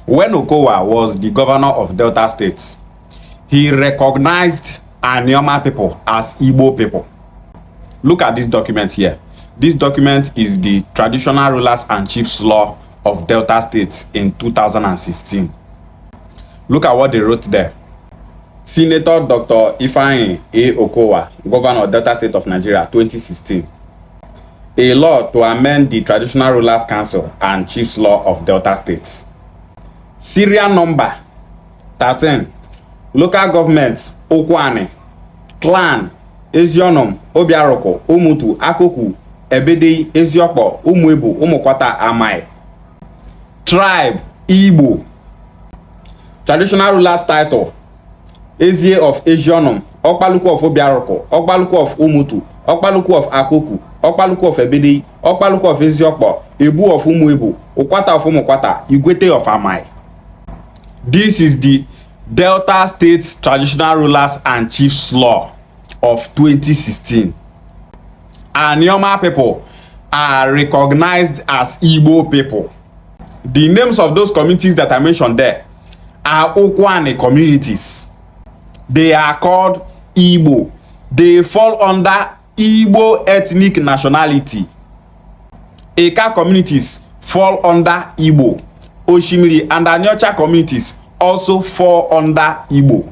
When Okowa was the governor of Delta State, he recognized Anioma people as Igbo people. Look at this document here. This document is the Traditional Rulers and Chiefs Law of Delta State in 2016. Look at what they wrote there. Senator Dr. Ifeanyi A. Okowa, Governor of Delta State of Nigeria, 2016. A law to amend the Traditional Rulers Council and Chiefs Law of Delta State. Serial number 13. Local government Okwane, Clan, Ezionom, Obiaroko, Umutu, Akoku, Ebede, Eziokpo, Umuebu, Umukwata, Amai. Tribe Igbo. Traditional rulers title: Ezie of Ezionom, Okpaluku of Obiaroko, Okpaluku of Umutu, Okpaluku of Akoku, Okpaluku of Ebede, Okpaluku of Eziokpo, Ebu of Umuebu, Okwata of Umukwata, Igwete of Amai. This is the Delta State Traditional Rulers and Chiefs Law of 2016. Anioma people are recognized as Igbo people. The names of those communities that I mentioned there are Okwane communities. They are called Igbo. They fall under Igbo ethnic nationality. Eka communities fall under Igbo. Oshimiri and Anyocha communities also fall under Igbo.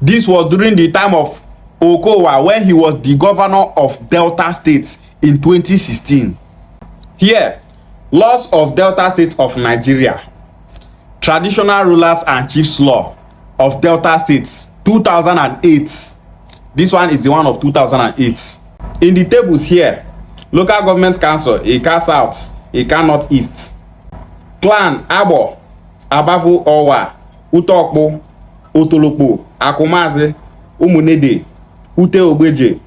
This was during the time of Okowa, when he was the governor of Delta State in 2016. Here, Laws of Delta State of Nigeria, Traditional Rulers and Chiefs Law of Delta State, 2008. This one is the one of 2008. In the tables here, Local Government Council, Eka South, Eka Northeast. Clan Abo, Abavu Owa, Utokpo, Otolokpo, Akumazi, Umunede, Ute Ogbeje,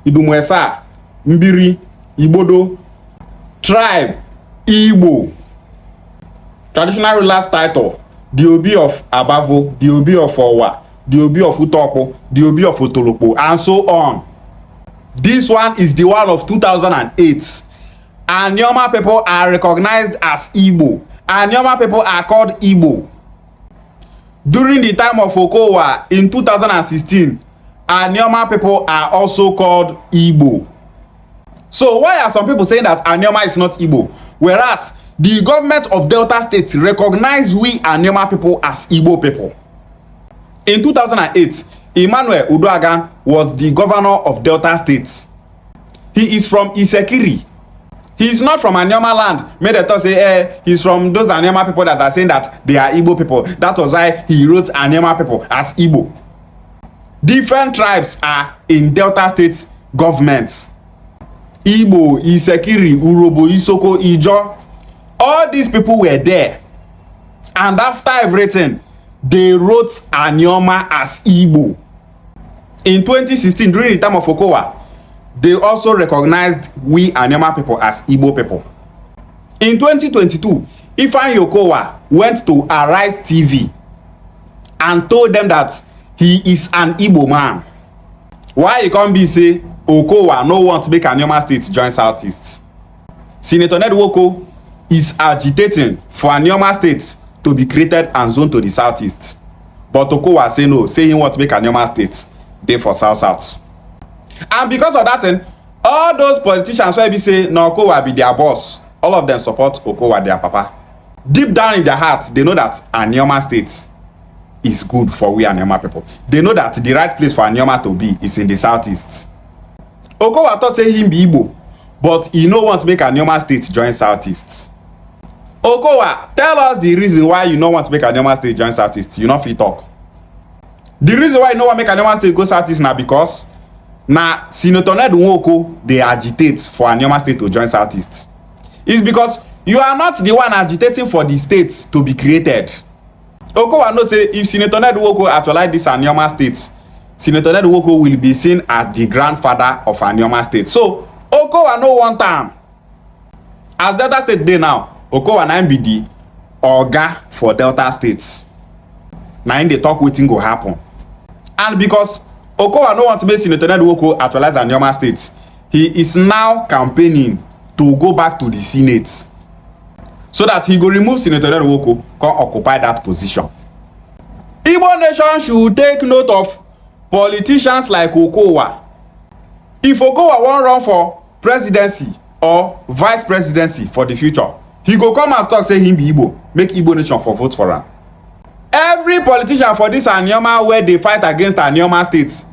Idumwesa, Mbiri, Ibodo. Tribe Igbo. Traditional rulers title: the Obi of Abavo, the Obi of Owa, the Obi of Utokpo, the Obi of Otolokpo, and so on. This one is the one of 2008. Anioma people are recognized as Igbo. Anioma people are called Igbo. During the time of Okowa in 2016, Anioma people are also called Igbo. So why are some people saying that Anioma is not Igbo, whereas the government of Delta State recognized we Anioma people as Igbo people? In 2008, Emmanuel Uduagan was the governor of Delta State. He is from Isekiri. He is not from Anioma land. Made a say, he's from those Anioma people that are saying that they are Igbo people. That was why he wrote Anioma people as Igbo. Different tribes are in Delta State governments. Igbo, Isekiri, Urobo, Isoko, Ijo. All these people were there. And after everything, they wrote Anioma as Igbo. In 2016, during the time of Okowa, they also recognized we Anioma people as Igbo people. In 2022, Ifeanyi Okowa went to Arise TV and told them that he is an Igbo man. Why he can't be say Okowa no want to make Anioma State join Southeast? Senator Ned Nwoko is agitating for Anioma State to be created and zoned to the Southeast. But Okowa say no, say he want to make Anioma State dey for South. And because of that thing, all those politicians wey be say na Okowa be their boss, all of them support Okowa their papa. Deep down in their heart, they know that Anioma State is good for we Anioma people. They know that the right place for Anioma to be is in the Southeast. Okowa thought say him be Igbo, but he no want to make Anioma State join Southeast. Okowa, tell us the reason why you no want to make Anioma State join Southeast. You no fit talk. The reason why you no want make Anioma State go Southeast na because na Senator Ned Nwoko dey agitate for Anioma State to join Southeast. It's because you are not the one agitating for the state to be created. Okowa know say if Senator Ned Nwoko actualize this Anioma State, Senator Ned Nwoko will be seen as the grandfather of Anioma State. So Okowa no want am. As Delta State dey now, Okowa na be the oga for Delta State. Na him dey talk wetin go happen. And because Okowa no want to make Senator Ned Nwoko actualize Anioma State, he is now campaigning to go back to the Senate. so that he go remove Senator Nwoko, come occupy that position. Igbo nation should take note of politicians like Okowa. If Okowa wan run for presidency or vice presidency for the future, he go come and talk say him be Igbo, make Igbo nation for vote for am. Every politician for this Anioma where they fight against Anioma state,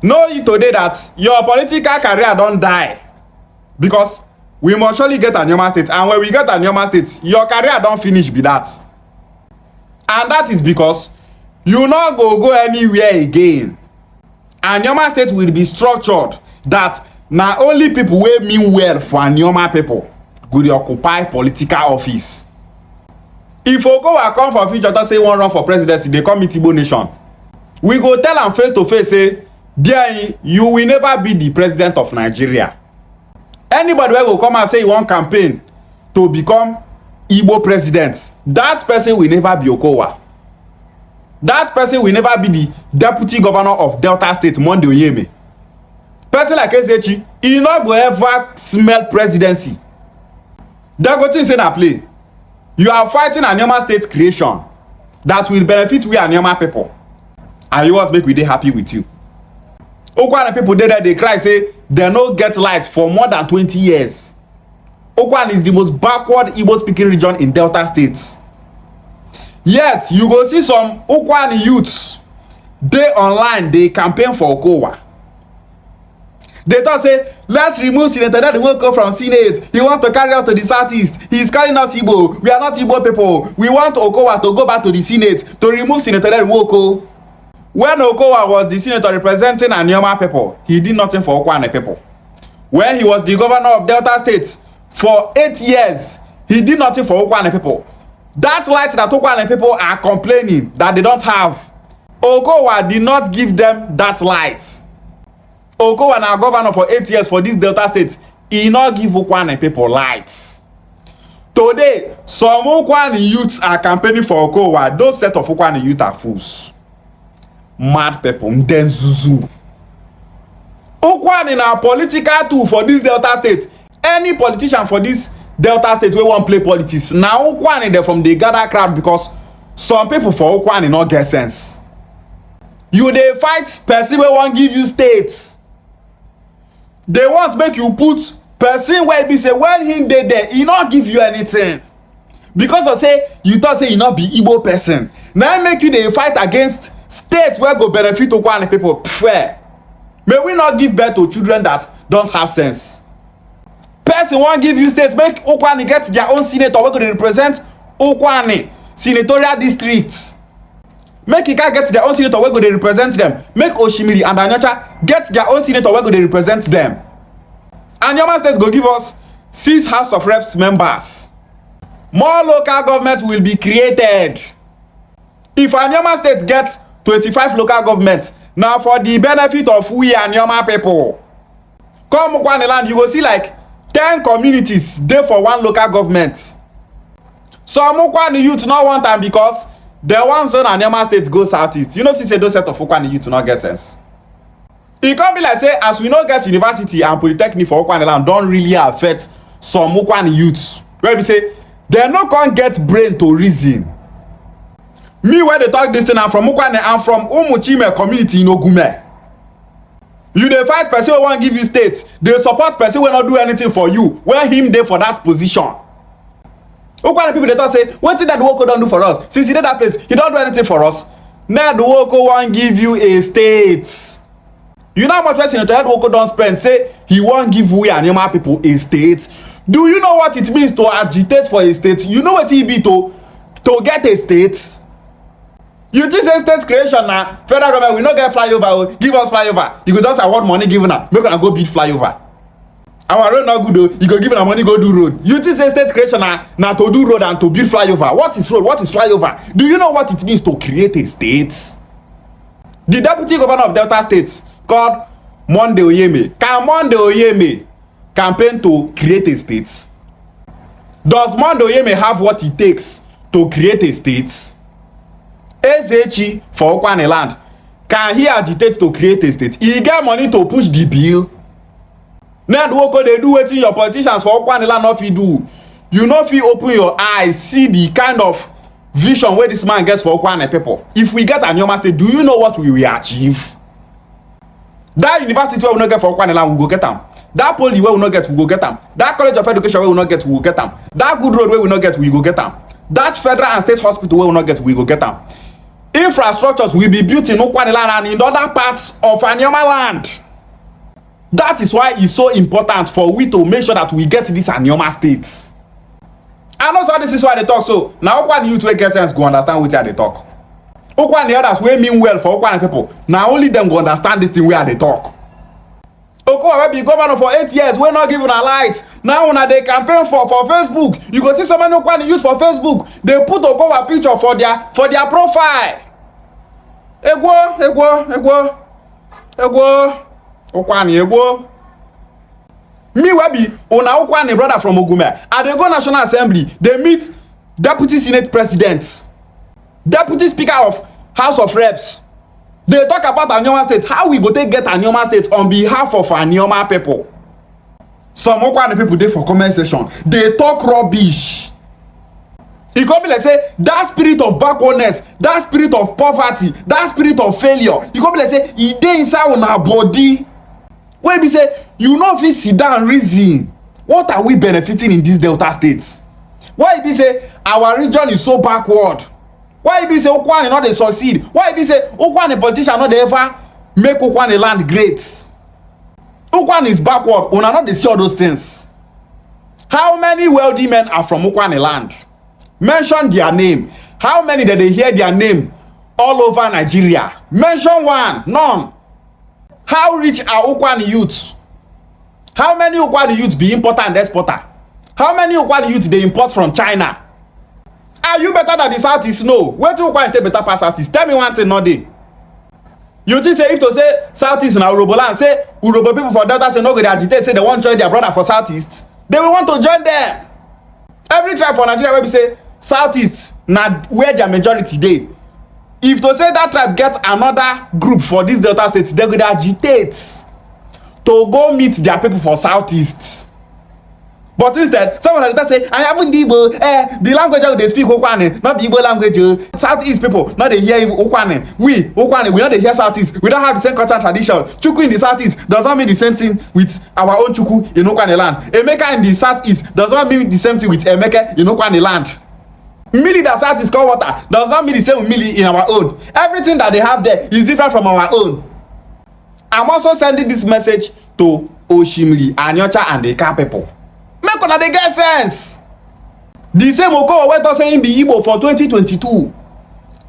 know you today that your political career don die, because we must surely get Anioma state, and when we get Anioma state, your career don finish be that. And that is because you no go anywhere again. Anioma state will be structured that na only people wey mean well for Anioma people go dey occupy political office. If Okowa come for future to say he wan run for presidency, they come meet Igbo nation, we go tell am face to face say, there you will never be the president of Nigeria. Anybody wey go come and say he wan campaign to become Igbo president, that person will never be Okowa. That person will never be the deputy governor of Delta State, Monday Oyeme. Person like Ezechi, he no go ever smell presidency. They go think say na play. You are fighting Anioma state creation that will benefit we Anioma people, and you want make we dey happy with you. Okwan people dey there, they cry say they no get light for more than 20 years. Okwan is the most backward Igbo speaking region in Delta States. Yet you go see some Okwan youths dey online, they campaign for Okowa. They thought say, let's remove Senator Nwoko from Senate. He wants to carry us to the southeast. He's carrying us Igbo. We are not Igbo people. We want Okowa to go back to the Senate to remove Senator Nwoko. When Okowa was the senator representing Anioma people, he did nothing for Okwane people. When he was the governor of Delta State for 8 years, he did nothing for Okwane people. That light that Okwane people are complaining that they don't have, Okowa did not give them that light. Okowa na governor for 8 years for this Delta State, he not give Okwane people lights. Today, some Okwane youths are campaigning for Okowa. Those set of Okwane youth are fools. Mad people, Ndenzuzu. Okwane na political tool for this Delta State. Any politician for this Delta State wey wan play politics, na Okwane dey from the gather crowd, because some people for Okwane no get sense. You dey fight person wey wan give you state. They want make you put person where be say when him dey there, he not give you anything, because of say you thought say he not be Igbo person. Now make you dey fight against state where go benefit Okwane people. Fair. May we not give birth to children that don't have sense. Person won't give you state, make Okwane get their own senator wey go dey represent Okwane senatorial district. Make Ika get their own senator wey go dey represent them. Make Oshimiri and Anyacha get their own senator wey go dey represent them. Anioma state go give us 6 House of Reps members. More local government will be created. If Anioma state gets 25 local government, now for the benefit of we Anioma people. Come Okwane land, you go see like 10 communities dey for one local government. Some Okwane youth no want am because the ones on Anioma state go southeast. You know, see say those set of Okwane youth not get sense. It can't be like say as we no get university and polytechnic for Okwane land don't really affect some Okwane youths. Where we say they no can't get brain to reason. Me where they talk this thing, I'm from Okwane, I'm from Umuchime community in Ogume. You dey fight person who won't give you states. They support person who will not do anything for you. Where him there for that position. Okwane people they talk say, what did that Nwoko don't do for us? Since he did that place, he don't do anything for us. Now the Nwoko won't give you a state. You know how much Senator Nwoko don't spend? Say he won't give we Anioma people a state. Do you know what it means to agitate for a state? You know what it be to get a state? You think say state creation na federal government will not get flyover, give us flyover. You go just award money given her, make her go build flyover. Our road not good though, you go give her money go do road. You think say state creation na to do road and to build flyover. What is road? What is flyover? Do you know what it means to create a state? The deputy governor of Delta State called Monday Oyeme. Can Monday Oyeme campaign to create a state? Does Monday Oyeme have what it takes to create a state? Ezechi for Okwane land, can he agitate to create a state? He get money to push the bill. Now Nwoko they do wetin your politicians for Okwane land not fit do. you no fit open your eyes see the kind of vision wey this man get for Okwane people. If we get Anioma State, do you know what we will achieve? That university wey we no get for Okwane land, we go get am. That poly wey we no get, we go get am. That college of education wey we no get, we go get am. That good road wey we no get, we go get am. That federal and state hospital wey we no get, we go get am. Infrastructures will be built in Okwane land and in other parts of Anioma land. That is why it's so important for we to make sure that we get this Anioma State. And also this is why they talk so. Now Okwane youth wey get sense go understand wetin they talk. Okwane others wey mean well for Okwane people. Now only them go understand this thing where they talk. Okowa wey be governor for 8 years wey not give una light. Now una dey campaign for Facebook. You go see so many Okwane youth for Facebook. They put Okowa picture for their profile. Egwo. Okwane egwo. Me wey be una Okwane brother from Ogume. I dey go National Assembly. They meet Deputy Senate President, Deputy Speaker of House of Reps. They talk about Anioma State. How we go take get Anioma State on behalf of Anioma people. Some Okwane people dey for comment section. They talk rubbish. E come be like say that spirit of backwardness, that spirit of poverty, that spirit of failure, e come be like say e dey inside una body. Wey be say you no fit sit down reason what are we benefiting in this Delta State? Why e be say our region is so backward? Why e be say Okwane no dey succeed? Why e be say Okwane politician no dey ever make Okwane land great? Okwane is backward. Una no dey see all those things. How many wealthy men are from Okwane land? Mention their name. How many did they hear their name all over Nigeria? Mention one. None. How rich are Okwane youths? How many Okwane youths be importer and exporter? How many Okwane youths they import from China? Are you better than the Southeast? No. Where do Okwane take better pass Southeast? Tell me one thing, no day. You think say if to say Southeast na Urobo land, say Urobo people for Delta say no go dey agitate, say they want to join their brother for Southeast, they will want to join them. Every tribe for Nigeria wey be say Southeast na where their majority dey. If to say that tribe get another group for this Delta State, they go dey agitate to go meet their people for Southeast. But instead, someone like that say, I haven't Igbo, the language they speak Okwane, not the Igbo language. Southeast people, not they hear Okwane. We not they hear Southeast. We don't have the same culture tradition. Chuku in the Southeast does not mean the same thing with our own Chuku in Okwane land. Emeka in the Southeast does not mean the same thing with Emeka in Okwane land. Millie that Southeast called water does not mean the same with Millie in our own. Everything that they have there is different from our own. I'm also sending this message to Oshimili, Anyocha, and the Ika people. Make una dey get sense. The same Okowa wey talk say him be Igbo for 2022.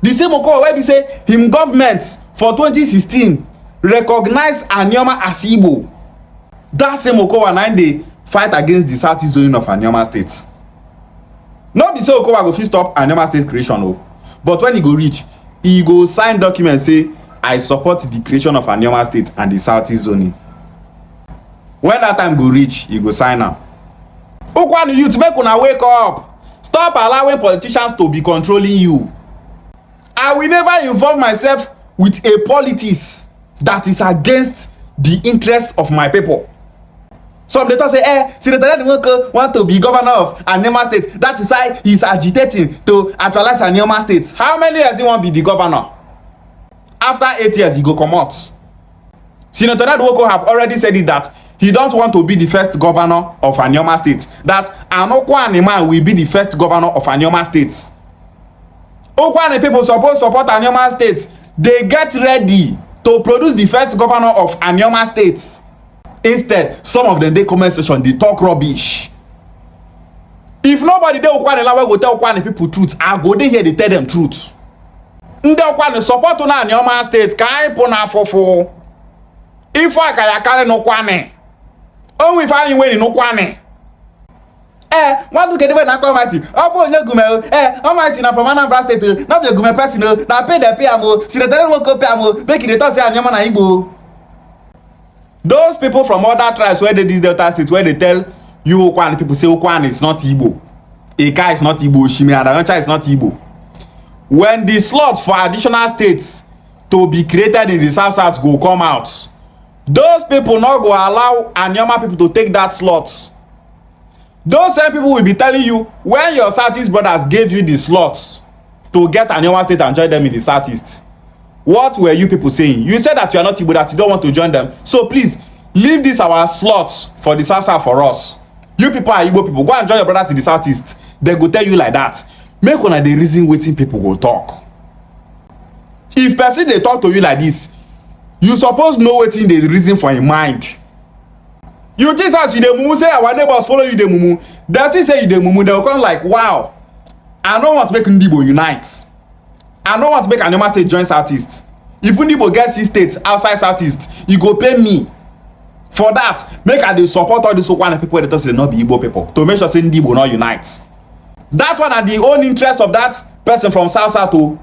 The same Okowa wey be say him government for 2016 recognize Anioma as Igbo. That same Okowa na dey fight against the Southeast zoning of Anioma State. No be say Okowa go fit stop Anioma State creation o. But when e go reach, e go sign document say I support the creation of Anioma State and the Southeast zoning. When that time go reach, e go sign am. Okwane youth, make una wake up. Stop allowing politicians to be controlling you. I will never involve myself with a politics that is against the interest of my people. Some data say, Senator Anioma want to be governor of Anioma State. That is why he's agitating to actualize Anioma State. How many years he want to be the governor? After 8 years, he go come out. Senator Anioma have already said it that he don't want to be the first governor of Anioma State. That Okwane man will be the first governor of Anioma State. Okwane people support Anioma State. They get ready to produce the first governor of Anioma State. Instead, some of them they comment section, they talk rubbish. If nobody dey Okwane la go tell Okwane people truth, I go dey here they tell them truth. Nde Okwane support na Anioma State, kai pona fofo. If I kaya kale no Okwane. Oh, we find way in Okwane. What do get even na Almighty? Oh, you gume. Almighty na from Anambra State. Not you gume person. Na pay the pay amo. See the tell won't go pay amo. Make it talk say Anioma na Igbo. Those people from other tribes where they this Delta State where they tell you Okwane people say Okwane is not Igbo. Eka is not Igbo. Shimi and Anyocha is not Igbo. When the slot for additional states to be created in the South go come out, those people not go allow Anioma people to take that slot. Those same people will be telling you when your Southeast brothers gave you the slots to get Anioma State and join them in the Southeast. What were you people saying? You said that you are not Igbo, that you don't want to join them. So please, leave this our slots for the South for us. You people are Igbo people. Go and join your brothers in the Southeast. They go tell you like that. Make una the reason wetin people go talk. If person dey talk to you like this, you suppose know wetin dey reason for im mind. You think as you dey mumu say our neighbors follow you dey mumu, they still say you dey mumu, they go come like, wow, I no want to make Igbo unite. I no want to make Anioma State join Southeast. If Igbo get 6 states outside Southeast, you go pay me for that. Make I dey support all these Okowa people wey dey talk say they no be Igbo people, to make sure say Igbo no unite. That one are the own interest of that person from South o.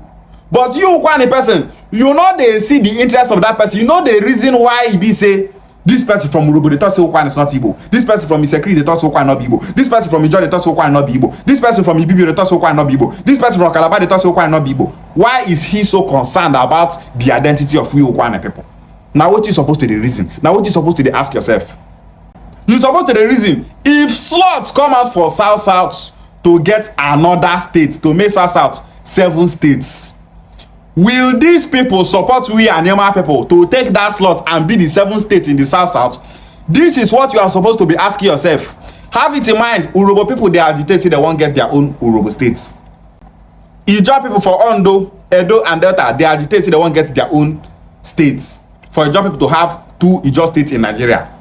But you Okowa person, you know they see the interest of that person. You know the reason why e be say this person from Urobo dey talk say Okowa is not Igbo. This person from Isekiri dey talk say Okowa not be Igbo. This person from Ijaw dey talk say Okowa not be Igbo. This person from Ibibio dey talk say Okowa not be Igbo. This person from Calabar dey talk say Okowa not be Igbo. Why is he so concerned about the identity of we Okowa people? Now what you supposed to the reason? Now what you supposed to ask yourself? You supposed to the reason if slots come out for South to get another state to make South 7 states. Will these people support we Anioma people to take that slot and be the 7 states in the South? This is what you are supposed to be asking yourself. Have it in mind, Urobo people, they agitate say they won't get their own Urobo states. Ijaw people for Ondo, Edo and Delta, they agitate say they won't get their own states. For Ijaw people to have 2 Ijaw states in Nigeria.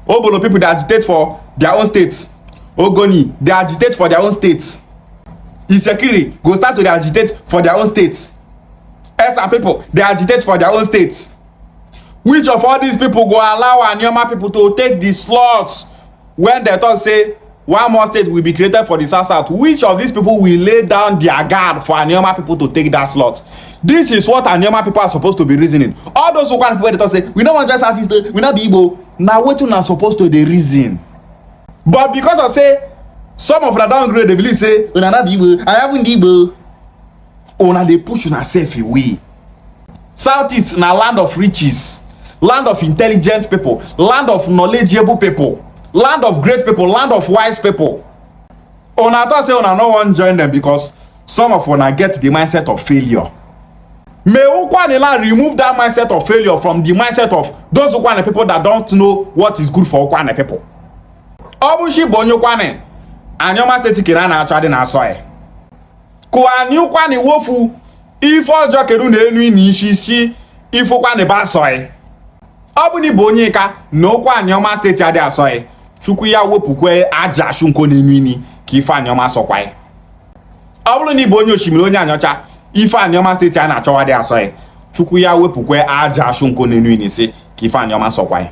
Obolo people, they agitate for their own states. Ogoni, they agitate for their own states. Isekiri go start to agitate for their own states. Esa people, they agitate for their own states. Which of all these people go allow Anioma people to take the slots when they talk say one more state will be created for the South? Which of these people will lay down their guard for Anioma people to take that slot? This is what Anioma people are supposed to be reasoning. All those Okowa people that say we don't want just Southeast, we not be Igbo. Now what you are supposed to the reason? But because of say some of them don't agree, they believe say una not be Igbo, I haven't Igbo. Una dey push una self away. Southeast na land of riches, land of intelligent people, land of knowledgeable people, land of great people, land of wise people. Una thought say una no wan join them because some of una get the mindset of failure. May Okowa remove that mindset of failure from the mindset of those Okowa people that don't know what is good for Okowa people. Obushi bonyo Okowa Anioma State kira na achade na asoe. Kwa ni Okowa ni wofu ifo ojo keru na enu ni isi ifo Okowa ni ba asoe. Obu ni bonye ka na Okowa Anioma State ade asoe. Chukwu ya wopukwe aja shunko na enu ni ki ifo Anioma sokwa. Obu ni bonye oshimiri onye anyocha ifo Anioma State ana achowa de asoe. Chukwu ya wopukwe aja shunko na enu ni se ki ifo Anioma sokwa.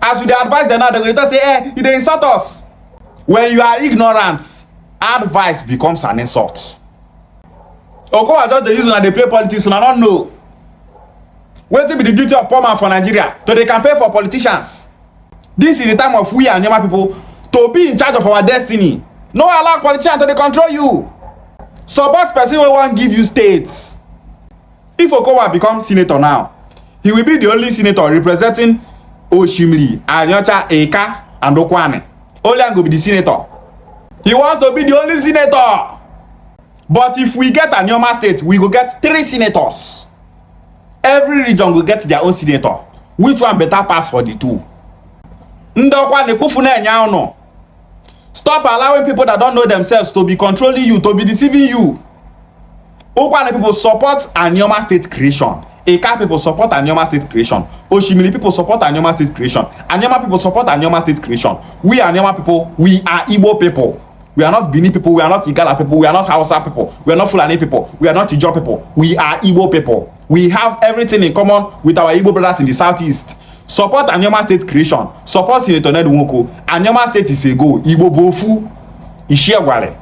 As we dey advise them now, they go say, you dey insult us. When you are ignorant, advice becomes an insult. Okowa just dey use una dey play politics, una don't know. Wetin be the duty of poor man for Nigeria? To dey campaign for politicians. This is the time of we Anioma people to be in charge of our destiny. No allow politicians to dey control you. Support person wey wan give you states. If Okowa becomes senator now, he will be the only senator representing Oshimiri, Anyocha, Eka, and Okwane. Only go be the senator. He wants to be the only senator. But if we get Anioma State, we go get 3 senators. Every region will get their own senator. Which one better pass for the 2? Stop allowing people that don't know themselves to be controlling you, to be deceiving you. Okwane people support Anioma State creation. Eka people support Anioma State creation. Oshimiri people support Anioma State creation. Anioma people support Anioma State creation. We Anioma people, we are Igbo people. We are not Bini people, we are not Igala people, we are not Hausa people, we are not Fulani people, we are not Ijaw people. We are Igbo people. We have everything in common with our Igbo brothers in the Southeast. Support Anioma State creation. Support Senator Ned Nwoko. Anioma State is a go. Igbo bofu. Ishiagwale.